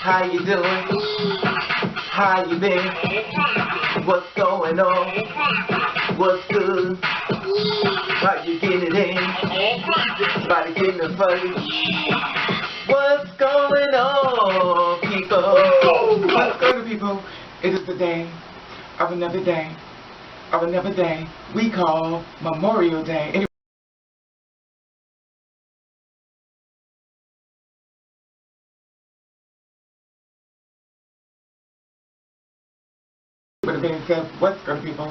How you doing? How you been? What's going on? What's good? How you getting it in? Body getting it funny. What's going on, people? What's going on, people? It is the day of another day we call Memorial Day. With being said, what's good, people?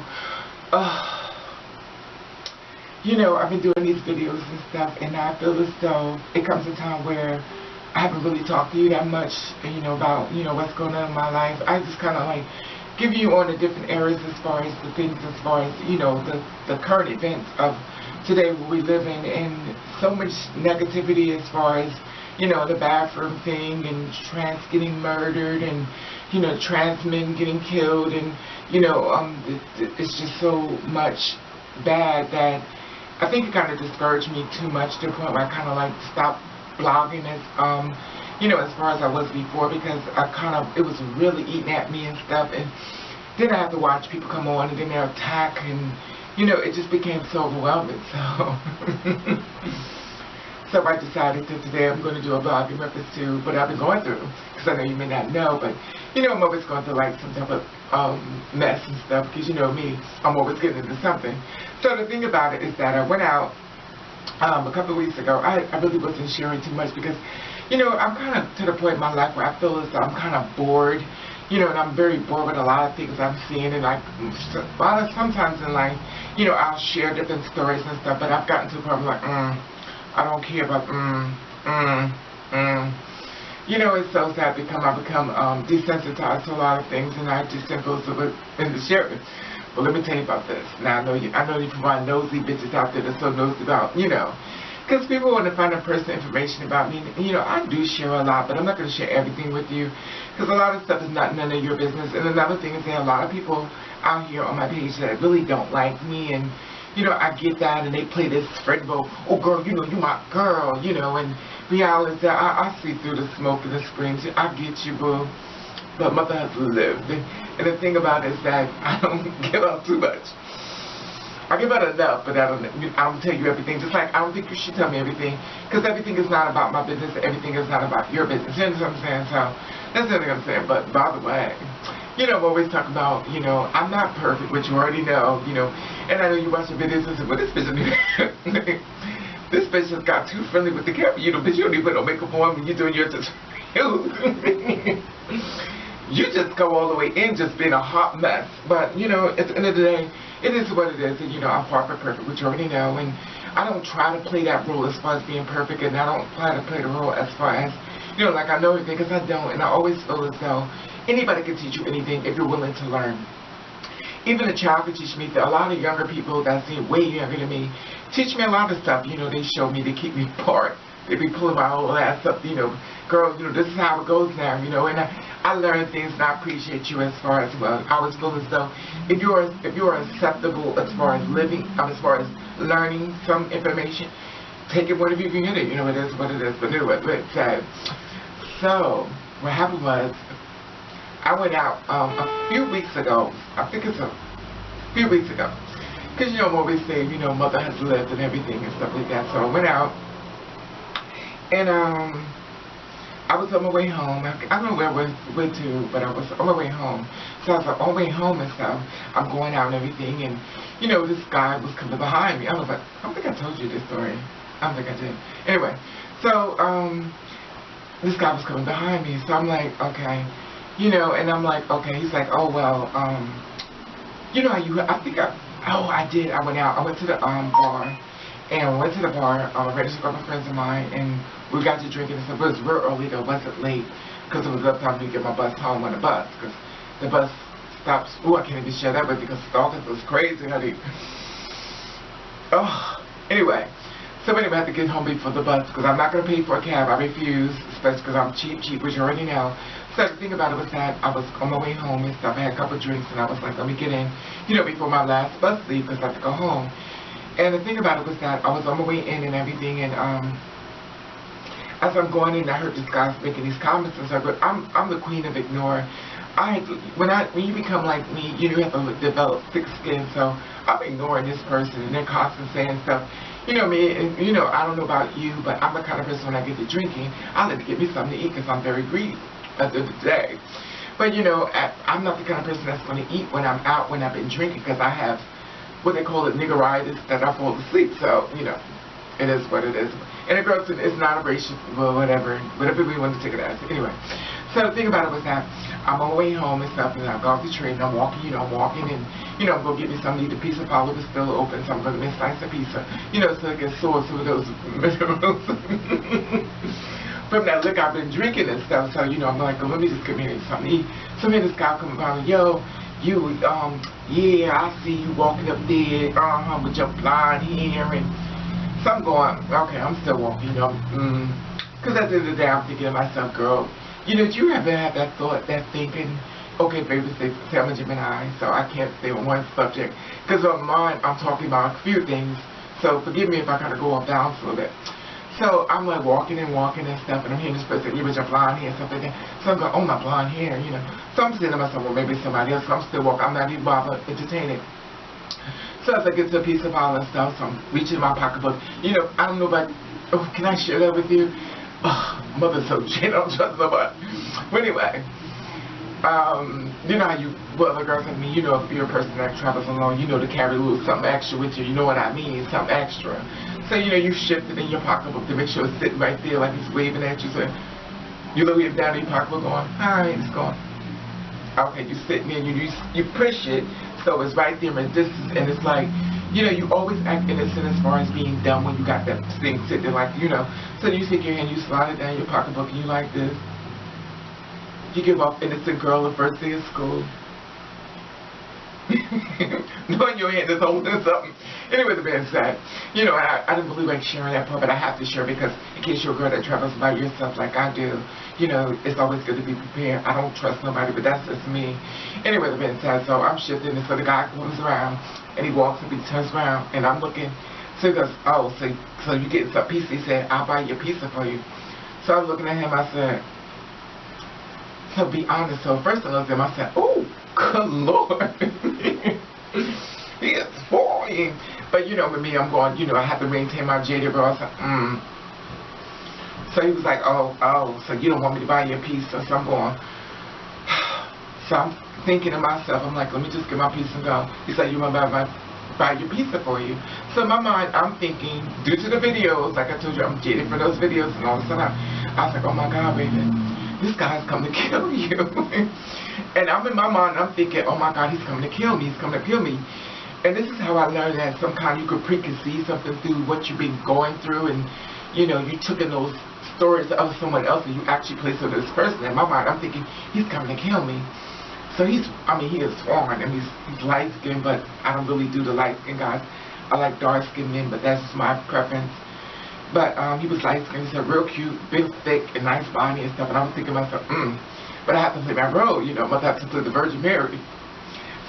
You know, I've been doing these videos and stuff, and I feel as though it comes a time where I haven't really talked to you that much, you know, about, you know, what's going on in my life. I just kind of like give you on the different areas as far as the things, as far as, you know, the current events of today where we live in, and so much negativity as far as, you know, the bathroom thing, and trans getting murdered, and, you know, trans men getting killed, and, you know, it's just so much bad that I think it kind of discouraged me too much to the point where I kind of like stopped blogging as, you know, as far as I was before, because it was really eating at me and stuff, and then I have to watch people come on, and then they'll attack, and, you know, it just became so overwhelming, so... So I decided that today I'm going to do a blog in reference to what I've been going through, because I know you may not know, but, you know, I'm always going through like some type of mess and stuff, because you know me, I'm always getting into something. So the thing about it is that I went out a couple of weeks ago. I really wasn't sharing too much because, you know, I'm kind of to the point in my life where I feel as though I'm kind of bored, you know, and I'm very bored with a lot of things I'm seeing, and like sometimes in life, you know, I'll share different stories and stuff, but I've gotten to the point where I'm like, I don't care about You know, it's so sad because I become desensitized to a lot of things, and I just simply go into sharing. But let me tell you about this. Now I know you provide nosy bitches out there that's so nosy about, you know, because people want to find out personal information about me. And, you know, I do share a lot, but I'm not going to share everything with you, because a lot of stuff is not none of your business. And another thing is there are a lot of people out here on my page that really don't like me, and you know, I get that, and they play this friend role. Oh, girl, you know, you my girl, you know, and reality, I see through the smoke and the screams. I get you, boo, but mother has lived. And the thing about it is that I don't give out too much. I give out enough, but I don't tell you everything. Just like I don't think you should tell me everything, because everything is not about my business. Everything is not about your business. You know what I'm saying? So that's the thing I'm saying. But by the way, you know, I'm always talking about, you know, I'm not perfect, which you already know, you know, and I know you watch the videos and say, well, this bitch, this bitch just got too friendly with the camera, you know, bitch, you don't even put no makeup on when you're doing your you just go all the way in just being a hot mess. But, you know, at the end of the day, it is what it is, and, you know, I'm far from perfect, which you already know, and I don't try to play that role as far as being perfect, and I don't try to play the role as far as, you know, like I know everything, because I don't, and I always feel as though anybody can teach you anything if you're willing to learn. Even a child can teach me. A lot of younger people that seem way younger than me teach me a lot of stuff. You know, they show me, they keep me apart. They be pulling my whole ass up, you know, girl, you know, this is how it goes now, you know, and I learn things, and I appreciate you as far as, well, I always feel as though if you're acceptable as far as living, as far as learning some information, take it wherever you can get it, you know, it is what it is, but anyway, so what happened was, I went out a few weeks ago. I think it's a few weeks ago. Because, you know, I'm always saying, you know, mother has lived and everything and stuff like that. So I went out, and I was on my way home. I don't know where I went to, but I was on my way home. So I was like, on my way home and stuff. I'm going out and everything, and, you know, this guy was coming behind me. I was like, I don't think I told you this story. I don't think I did. Anyway, so this guy was coming behind me. So I'm like, okay. You know, and I'm like, okay, he's like, oh, well, you know how I did, I went out, I went to the bar, and I went to the bar, I registered with my friends of mine, and we got to drinking and stuff, but it was real early, though, it wasn't late, because it was up time to get my bus home on the bus, because the bus stops, I can't even share that with you, because stalkers was crazy, honey. Oh, anyway, I had to get home before the bus, because I'm not going to pay for a cab, I refuse, especially because I'm cheap, which you already know. So the thing about it was that I was on my way home and stuff. I had a couple of drinks, and I was like, let me get in, you know, before my last bus leave, because I have to go home. And the thing about it was that I was on my way in and everything, and as I'm going in, I heard this guy making these comments and stuff. But I'm the queen of ignoring. When you become like me, you have to develop thick skin. So I'm ignoring this person, and they're constantly saying stuff. You know me, and I don't know about you, but I'm the kind of person when I get to drinking, I like to get me something to eat because I'm very greedy at the end of the day. But I'm not the kind of person that's going to eat when I'm out, when I've been drinking, because I have what they call it niggeritis, that I fall asleep. So it is what it is. And it goes to, it's not a racial, well, whatever we want to take it as. Anyway, so the thing about it was that I'm on my way home and stuff, and I go off the train, and I'm walking, and I'm going to get me something to eat. The pizza parlor was still open, so I'm going to get me a slice of pizza, so it gets sore, some of those minerals. From that liquor I've been drinking and stuff, so, I'm like, oh, let me just give me something to eat. So then this guy comes by, yo, yeah, I see you walking up there, with your blonde hair, and so I'm going, okay, I'm still walking, because at the end of the day, I'm thinking to myself, girl, do you ever have that thought, that thinking, okay, baby, say I'm a Gemini, so I can't stay on one subject, because on mine, I'm talking about a few things, so forgive me if I kind of go off balance a little bit. So I'm like walking and stuff, and I'm hearing this person, you with your blonde hair and stuff like that, so I'm going, oh, my blonde hair, so I'm saying to myself, well, maybe somebody else, so I'm still walking, I'm not even bothered entertaining. So as I get to a piece of all that stuff, so I'm reaching in my pocketbook. I don't know about, can I share that with you? Oh, mother's so shit, I don't trust nobody. But anyway, you know how the girls like me, if you're a person that travels alone, to carry a little something extra with you, you know what I mean, something extra. So, you shift it in your pocketbook to make sure it's sitting right there like it's waving at you. So you look it down in your pocketbook going, hi, it's going. Okay, you sitting there, you push it, so it's right there in distance, and it's like, you always act innocent as far as being dumb when you got that thing sitting there, like, so you take your hand, you slide it down your pocketbook, and you like this. You give off innocent girl the first day of school. Knowing your hand is holding something. Anyway, the being said, I didn't believe like sharing that part, but I have to share because in case you're a girl that travels by yourself like I do, it's always good to be prepared. I don't trust nobody, but that's just me. Anyway, the being said, so I'm shifting, and so the guy comes around, and he walks up, he turns around, and I'm looking, so he goes, oh, so you getting some pizza? He said, I'll buy your pizza for you. So I was looking at him, I said, so be honest, so first I looked at him, I said, oh, good Lord. He is boring. But with me, I'm going, I have to maintain my jaded girl. So, so he was like, oh, so you don't want me to buy you a pizza. So I'm going, so I'm thinking to myself, I'm like, let me just get my pizza and go. He said, you want to buy your pizza for you. So in my mind, I'm thinking, due to the videos, like I told you, I'm jaded for those videos, and all of a sudden, I was like, oh my God, baby, this guy's coming to kill you. And I'm in my mind, I'm thinking, oh my God, he's coming to kill me, he's coming to kill me. And this is how I learned that sometimes you could preconceive something through what you've been going through, and you took in those stories of someone else and you actually placed it with this person. In my mind, I'm thinking, he's coming to kill me. So he is foreign, and he's light skinned, but I don't really do the light skinned guys. I like dark skinned men, but that's just my preference. But he was light skinned, he said real cute, big, thick, and nice body and stuff, and I was thinking to myself, but I have to play my role, I must have to play the Virgin Mary.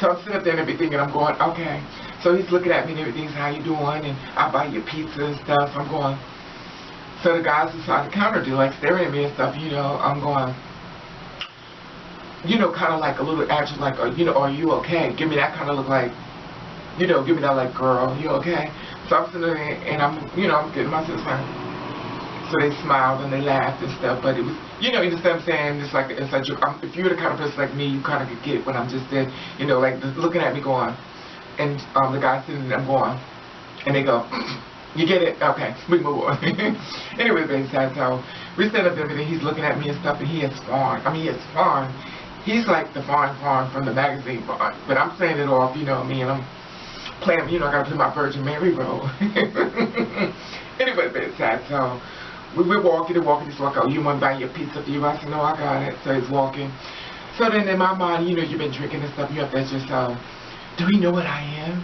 So I'm sitting up there and everything, and I'm going, okay. So he's looking at me and everything, he's, how you doing? And I buy you pizza and stuff. I'm going, so the guys inside the counter do, like, staring at me and stuff, I'm going, kind of like a little action, like, are you okay? Give me that kind of look like, give me that like, girl, you okay? So I'm sitting there and I'm getting my sister. So they smiled and they laughed and stuff, but it was, you understand what I'm saying? It's like if you're the kind of person like me, you kind of could get what I'm just saying, like just looking at me going, and the guy sitting there, I'm going, and they go, you get it? Okay, we move on. Anyway, they said, so we stand up there and he's looking at me and stuff, and he is fine. I mean, he is fine. He's like the fine from the magazine fine, but I'm saying it off, me, and I'm playing, I got to play my Virgin Mary role. Anyway, they said, so we're walking, he's walking, oh, you want to buy your pizza for you? I said, no, I got it. So he's walking. So then in my mind, you've been drinking and stuff, you have to ask yourself, do he know what I am?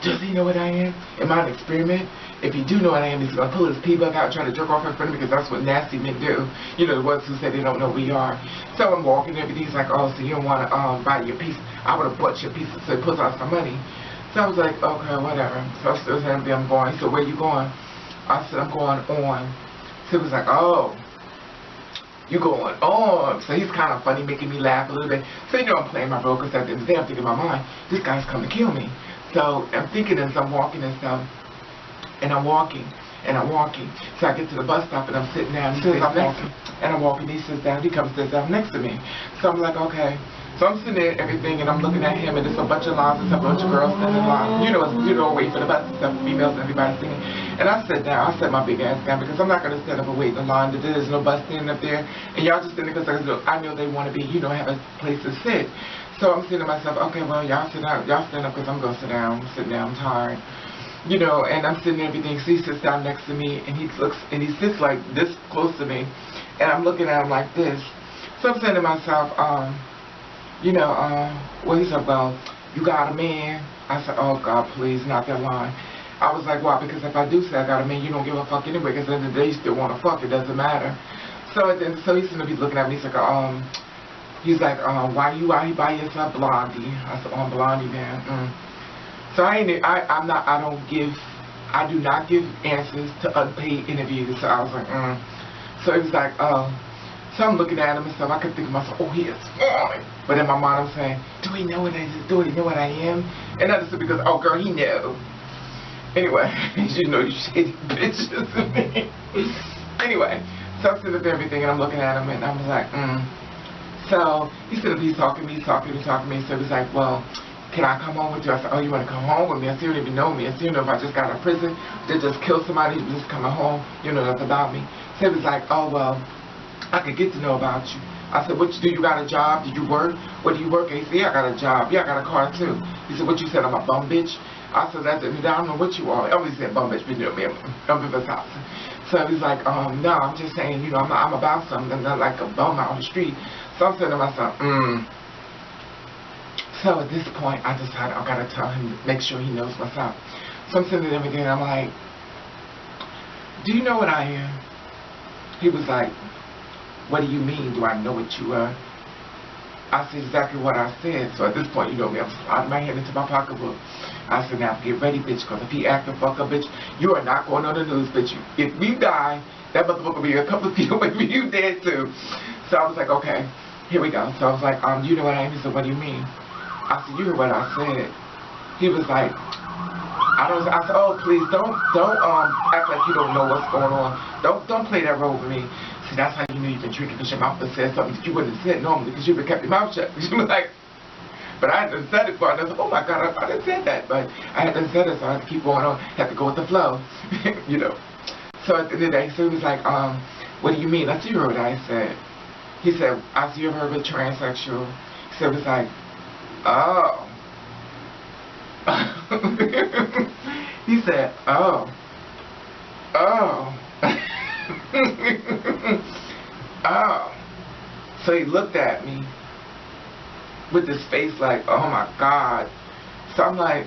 Does he know what I am? Am I an experiment? If he do know what I am, he's going to pull his pee-bug out and try to jerk off in front of me, because that's what nasty men do. The ones who say they don't know who we are. So I'm walking and everything, he's like, oh, so you don't want to buy your pizza? I would have bought your pizza, so he pulls out some money. So I was like, okay, whatever. So I stood there, I'm going. He said, where you going? I said, I'm going on So he was like, oh, you going on. So he's kind of funny, making me laugh a little bit. So you know I'm playing my role, because at the end of the day I'm thinking in my mind, this guy's coming to kill me. So I'm thinking as I'm walking and stuff, and I'm walking, and I'm walking. So I get to the bus stop and I'm sitting down. He says, I'm walking, and I'm walking. He sits down. He comes and sits down next to me. So I'm like, okay. So I'm sitting there and everything, and I'm looking at him, and there's a bunch of lines and a bunch of girls standing in line. You know, waiting for the bus and stuff, females, everybody singing. And I sat down. I sat my big ass down, because I'm not going to stand up and wait in the line. There's no bus standing up there. And y'all just sitting there because I know they want to be, have a place to sit. So I'm saying to myself, okay, well, y'all sit down. Y'all stand up because I'm going to sit down. I'm sitting down. I'm tired. And I'm sitting there and everything. So he sits down next to me, and he sits like this close to me. And I'm looking at him like this. So I'm saying to myself, well, he said, well, you got a man. I said, oh, God, please, not that line. I was like, why? Because if I do say I got a man, you don't give a fuck anyway, because at the end of the day, you still want to fuck. It doesn't matter. So he's going to be looking at me. He's like, why you out here by yourself, Blondie? I said, oh, I'm Blondie, man. So I do not give answers to unpaid interviews. So I was like, So he was like, so I'm looking at him and stuff. I could think to myself, oh, he is fine. But in my mind, I'm saying, do he know what I is? Do he know what I am? And that's because, oh, girl, he knows. Anyway, you shady bitches. Anyway, so I'm sitting up there everything, and I'm looking at him, and I'm like, So he's talking to me. So he's like, well, can I come home with you? I said, oh, you want to come home with me? I said, you don't even know me. I said, if I just got out of prison, they just killed somebody, just coming home, that's about me. So he was like, oh, well, I could get to know about you. I said, do you got a job? Did you work? What do you work? He said, yeah, I got a job. Yeah, I got a car, too. He said, what you said, I'm a bum bitch? I said, I don't know what you are. I always said bum bitch, but I'm in this house. So he's like, no, I'm just saying, I'm about something. I'm not like a bum out on the street. So I'm saying to myself, So at this point, I decided I gotta tell him, make sure he knows what's up. So I'm sitting there every day, and I'm like, do you know what I am? He was like, what do you mean, do I know what you are? I said exactly what I said. So at this point, I'm sliding my hand into my pocketbook. I said, now get ready, bitch, because if he act the fuck up, bitch, you are not going on the news, bitch. If we die, that motherfucker will be a couple of feet away from you dead, too. So I was like, okay, here we go. So I was like, you know what I am? He said, what do you mean? I said, you heard what I said. He was like, I said, oh, please, don't act like you don't know what's going on. Don't play that role with me. See, that's how you know you've been drinking, because your mouth has said something that you wouldn't have said normally, because you've been kept your mouth shut. She was like, but I hadn't said it before. And I said, oh my God, I didn't say that. But I hadn't said it, so I had to keep going on, had to go with the flow, So at the end of the day, so he was like, what do you mean? I said, you heard what I said. He said, I said, you ever heard of a transsexual? He said, it was like, oh. He said, oh. Oh. So he looked at me with this face like, oh my God. So I'm like,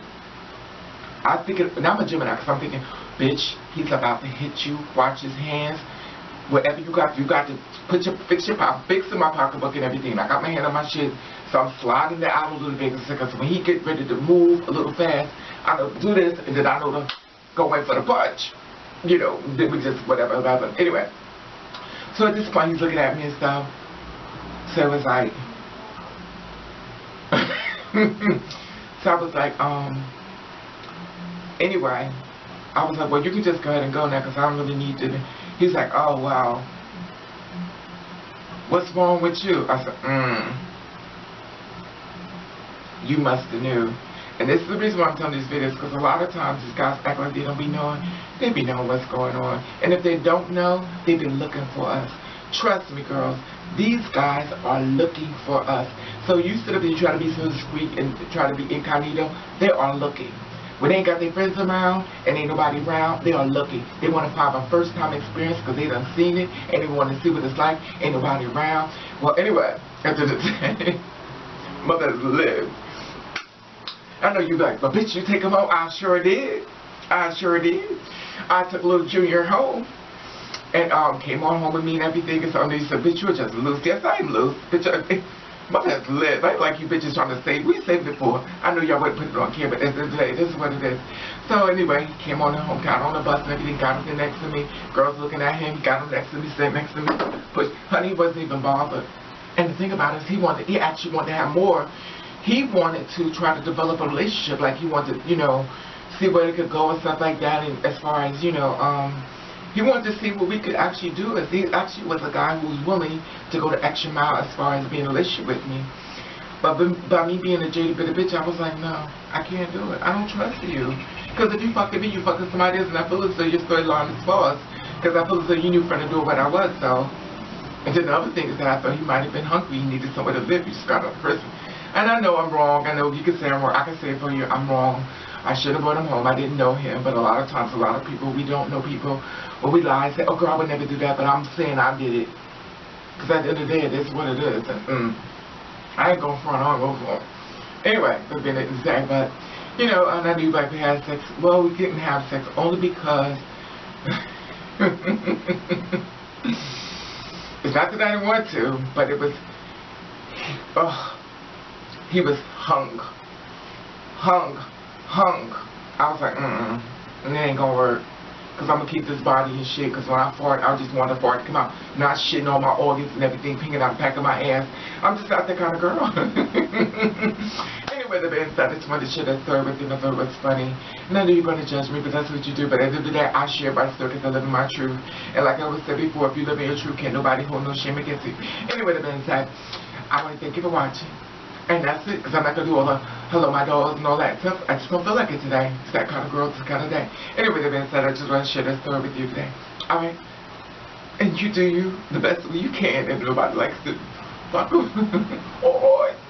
now I'm a Gemini, because I'm thinking, bitch, he's about to hit you. Watch his hands. Whatever you got to fix in my pocketbook and everything. I got my hand on my shit, so I'm sliding that out a little bit, because when he get ready to move a little fast, I know to do this, and then I know to go in for the punch. Then we just whatever. Anyway, so at this point he's looking at me and stuff. So it was like, so I was like, anyway, I was like, well, you can just go ahead and go now, because I don't really need to. He's like, oh, wow. What's wrong with you? I said, you must have knew. And this is the reason why I'm telling these videos, because a lot of times these guys act like they don't be knowing. They be knowing what's going on. And if they don't know, they've been looking for us. Trust me, girls, these guys are looking for us. So you sit up and you try to be so discreet and try to be incognito, they are looking. When they ain't got their friends around and ain't nobody around, they are looking. They want to find a first-time experience because they done seen it, and they want to see what it's like. Ain't nobody around. Well, anyway, after the day, mothers live. I know you like, but bitch, you take him home. I sure did. I took little Junior home, and came on home with me and everything. And so he said, bitch, you're just loose. Yes, I'm loose. Bitch, Mother has lit. I like you bitches trying to save. We saved it for. I know y'all wouldn't put it on camera, but at the end of the day, this is what it is. So anyway, he came on the home, got on the bus and everything, got him next to me. Girls looking at him, got him next to me, sitting next to me. Push. Honey, he wasn't even bothered. And the thing about it is, he actually wanted to have more. He wanted to try to develop a relationship, like he wanted, you know, see where it could go and stuff like that. And as far as, you know, he wanted to see what we could actually do. As he actually was a guy who was willing to go the extra mile as far as being in a relationship with me. But by me being a jaded bitter bitch, I was like, no, I can't do it. I don't trust you. Because if you fucking me, you fucking somebody else, and I feel as though your storyline is false. Because I feel as though you knew from the door what I was, so. And then the other thing is that I thought he might have been hungry. He needed somewhere to live. He just got out of prison. And I know I'm wrong. I know you can say I'm wrong. I can say it for you. I'm wrong. I should have brought him home. I didn't know him. But a lot of times, a lot of people, we don't know people. Or we lie and say, oh, girl, I would never do that. But I'm saying I did it. Because at the end of the day, it is what it is. And I ain't going front. I don't go for it. Anyway, that's been it today. But, you know, and I knew like we had sex. Well, we didn't have sex only because... It's not that I didn't want to, but it was... he was hung. I was like, and it ain't gonna work. Because I'm gonna keep this body and shit. Because when I fart, I just want the fart to come out. Not shitting all my organs and everything, pinging out the back of my ass. I'm just not that kind of girl. Anyway, the band said, I just wanted to share that story with you. And I thought it was funny. And I know you're gonna judge me, but that's what you do. But at the end of the day, I share my story because I live in my truth. And like I always said before, if you live in your truth, can't nobody hold no shame against you. Anyway, the band said, I want to thank you for watching. And that's it, because I'm not going to do all the hello my dolls and all that stuff. I just don't feel like it today. It's that kind of girl, this kind of day. Anyway, that being said, I just want to share that story with you today. Alright? And you do you the best way you can if nobody likes to fuck them. Alright.